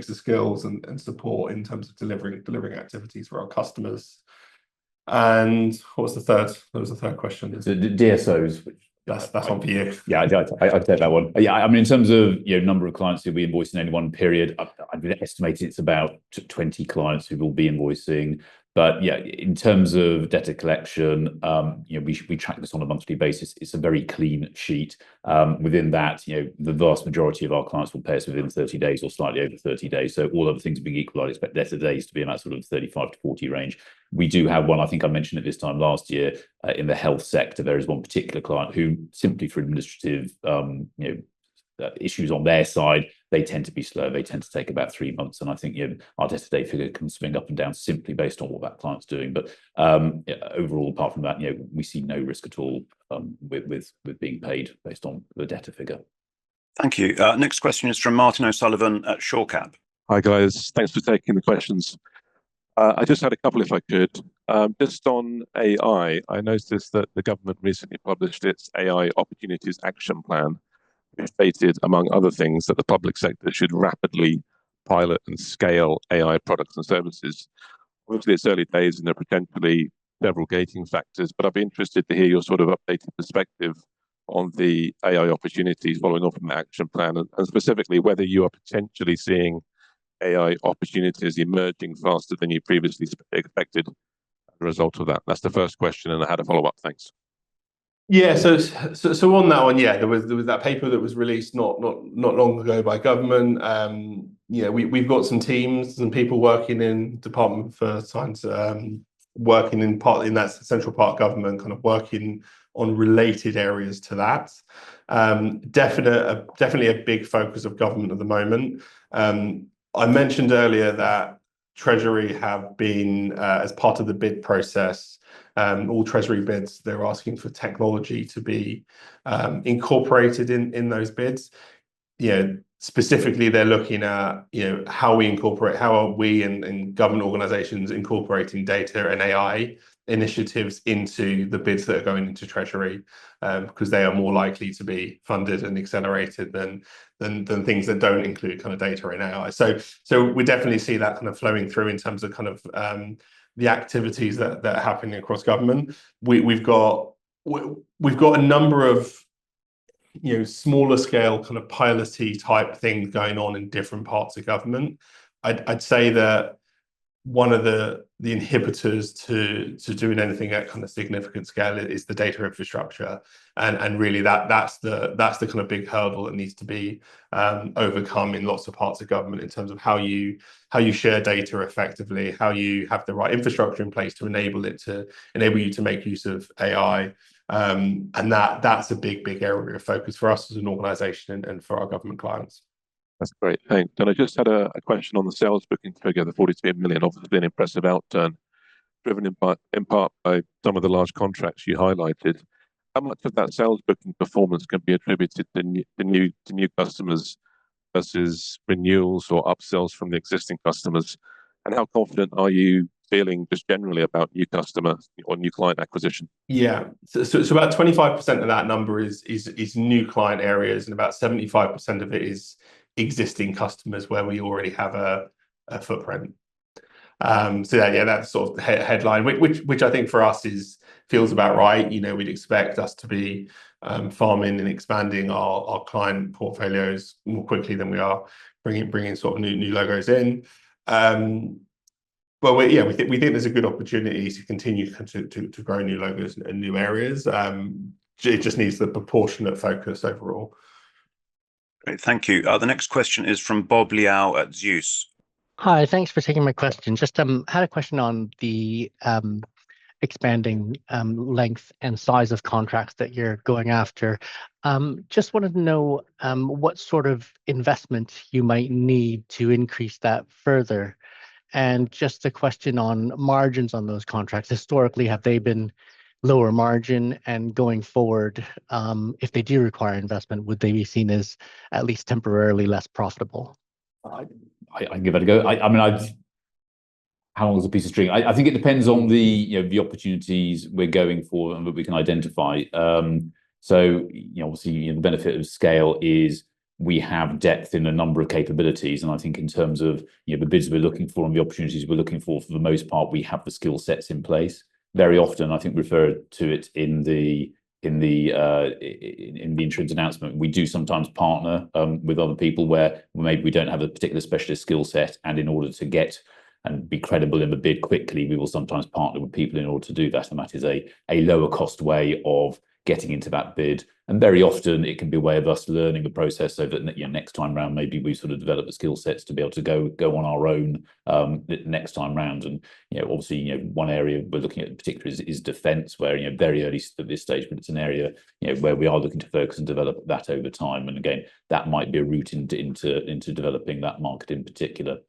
[SPEAKER 1] skills and support in terms of delivering activities for our customers. And what was the third? There was a third question.
[SPEAKER 2] The DSOs.
[SPEAKER 1] That's one for you.
[SPEAKER 2] Yeah, I take that one. Yeah, I mean, in terms of number of clients who will be invoicing in any one period, I'd estimate it's about 20 clients who will be invoicing. But yeah, in terms of data collection, we track this on a monthly basis. It's a very clean sheet. Within that, the vast majority of our clients will pay us within 30 days or slightly over 30 days. So all other things being equal, I'd expect debtor days to be in that sort of 35 to 40 range. We do have one, I think I mentioned it this time last year, in the health sector. There is one particular client who, simply for administrative issues on their side, they tend to be slow. They tend to take about 3 months, and I think our debtor day figure can swing up and down simply based on what that client's doing. But overall, apart from that, we see no risk at all with being paid based on the debtor figure.
[SPEAKER 3] Thank you. Next question is from Martin O'Sullivan at Shorecap.
[SPEAKER 9] Hi guys, thanks for taking the questions. I just had a couple if I could. Just on AI, I noticed that the government recently published its AI Opportunities Action Plan, which stated, among other things, that the public sector should rapidly pilot and scale AI products and services. Obviously, it's early days and there are potentially several gating factors, but I'd be interested to hear your sort of updated perspective on the AI opportunities following on from the action plan, and specifically whether you are potentially seeing AI opportunities emerging faster than you previously expected as a result of that. That's the first question, and I had a follow-up. Thanks.
[SPEAKER 1] Yeah, so on that one, there was that paper that was released not long ago by government. We've got some teams and people working in Department for Science, working in that central part government, kind of working on related areas to that. Definitely a big focus of government at the moment. I mentioned earlier that Treasury have been, as part of the bid process, all Treasury bids, they're asking for technology to be incorporated in those bids. Specifically, they're looking at how are we and government organisations incorporating data and AI initiatives into the bids that are going into Treasury, because they are more likely to be funded and accelerated than things that don't include kind of data and AI. So we definitely see that kind of flowing through in terms of kind of the activities that are happening across government. We've got a number of smaller scale kind of piloty type things going on in different parts of government. I'd say that one of the inhibitors to doing anything at kind of significant scale is the data infrastructure, and really that's the kind of big hurdle that needs to be overcome in lots of parts of government in terms of how you share data effectively, how you have the right infrastructure in place to enable you to make use of AI, and that's a big area of focus for us as an organisation and for our government clients.
[SPEAKER 9] That's great, thanks. And I just had a question on the sales booking figure, the 43 million, obviously an impressive outturn, driven in part by some of the large contracts you highlighted. How much of that sales booking performance can be attributed to new customers versus renewals or upsells from the existing customers? And how confident are you feeling just generally about new customer or new client acquisition?
[SPEAKER 1] Yeah, so about 25% of that number is new client areas, and about 75% of it is existing customers where we already have a footprint. So that's sort of the headline, which I think for us feels about right. We'd expect us to be farming and expanding our client portfolios more quickly than we are bringing sort of new logos in. But we think there's a good opportunity to continue to grow new logos and new areas. It just needs the proportionate focus overall.
[SPEAKER 3] Great, thank you. The next question is from Bob Liao at Zeus.
[SPEAKER 10] Hi, thanks for taking my question. Just had a question on the expanding length and size of contracts that you're going after. Just wanted to know what sort of investment you might need to increase that further. And just a question on margins on those contracts. Historically, have they been lower margin, and going forward, if they do require investment, would they be seen as at least temporarily less profitable?
[SPEAKER 2] I can give it a go. How long is a piece of string? I think it depends on the opportunities we're going for and that we can identify. So obviously the benefit of scale is we have depth in a number of capabilities, and I think in terms of the bids we're looking for and the opportunities we're looking for the most part, we have the skill sets in place. Very often, I think refer to it in the interims announcement, we do sometimes partner with other people where maybe we don't have a particular specialist skill set, and in order to get and be credible in the bid quickly, we will sometimes partner with people in order to do that, and that is a lower cost way of getting into that bid. And very often it can be a way of us learning the process so that next time round maybe we sort of develop the skill sets to be able to go on our own next time round. And obviously one area we're looking at in particular is defence, where very early at this stage, but it's an area where we are looking to focus and develop that over time. And again, that might be a route into developing that market in particular.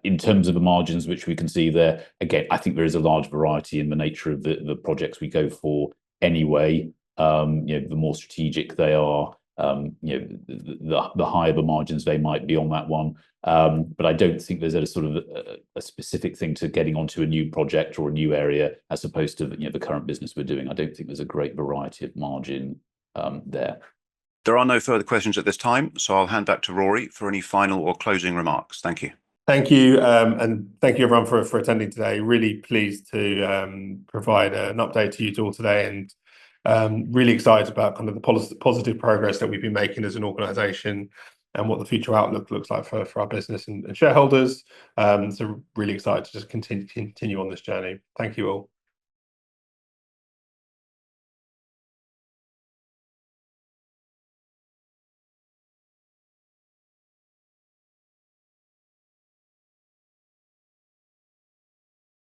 [SPEAKER 2] In terms of the margins which we can see there, again, I think there is a large variety in the nature of the projects we go for anyway. The more strategic they are, the higher the margins they might be on that one. But I don't think there's a sort of a specific thing to getting onto a new project or a new area as opposed to the current business we're doing. I don't think there's a great variety of margin there.
[SPEAKER 3] There are no further questions at this time, so I'll hand back to Rory for any final or closing remarks. Thank you.
[SPEAKER 1] Thank you, and thank you everyone for attending today. Really pleased to provide an update to you all today, and really excited about kind of the positive progress that we've been making as an organisation and what the future outlook looks like for our business and shareholders. So really excited to just continue on this journey. Thank you all.